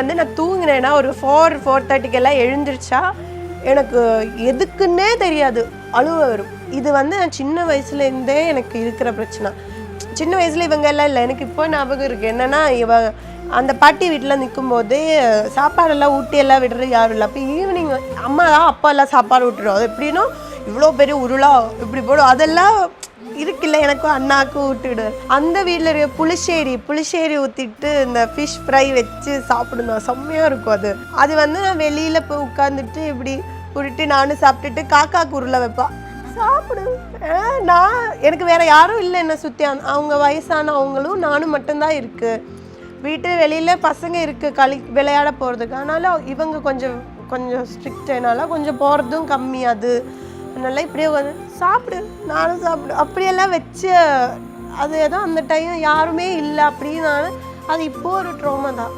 வந்து நான் தூங்கினேன்னா ஒரு 4:30க்கெல்லாம் எழுந்திரிச்சா எனக்கு எதுக்குன்னே தெரியாது, அழுவ வரும். இது வந்து நான் சின்ன வயசுலேருந்தே எனக்கு இருக்கிற பிரச்சனை. சின்ன வயசில் இவங்க எல்லாம் இல்லை, எனக்கு இப்போ ஞாபகம் இருக்குது. என்னென்னா அந்த பாட்டி வீட்டில் நிற்கும்போதே சாப்பாடெல்லாம் ஊட்டியெல்லாம் விடுறது யாரும் இல்லை. அப்போ ஈவினிங் அம்மா தான் அப்பா எல்லாம் சாப்பாடு விட்டுரும். அது எப்படின்னா இவ்வளோ பெரிய உருளா இப்படி போடும், அதெல்லாம் இருக்குல்ல, எனக்கும் அண்ணாக்கும் ஊட்டிவிடு. அந்த வீட்டில் இருக்க புளிச்சேரி ஊற்றிட்டு இந்த ஃபிஷ் ஃப்ரை வச்சு சாப்பிடணும், செம்மையாக இருக்கும். அது வந்து நான் வெளியில் போய் உட்காந்துட்டு இப்படி உருட்டி நானும் சாப்பிட்டுட்டு காக்காக்கு உருளை வைப்பா, சாப்பிடு. நான் எனக்கு வேறு யாரும் இல்லை என்னை சுற்றி, அவங்க வயசானவங்களும் நானும் மட்டும்தான் இருக்குது. வீட்டு வெளியில் பசங்க இருக்குது விளையாட போகிறதுக்கு. அதனால் இவங்க கொஞ்சம் ஸ்ட்ரிக்டானால கொஞ்சம் போகிறதும் கம்மி. அதனால இப்படியே சாப்பிடு நானும் சாப்பிடு அப்படியெல்லாம் வச்சு அது ஏதோ அந்த டைம் யாருமே இல்லை அப்படின்னு அது இப்போ ஒரு ட்ராமா தான்.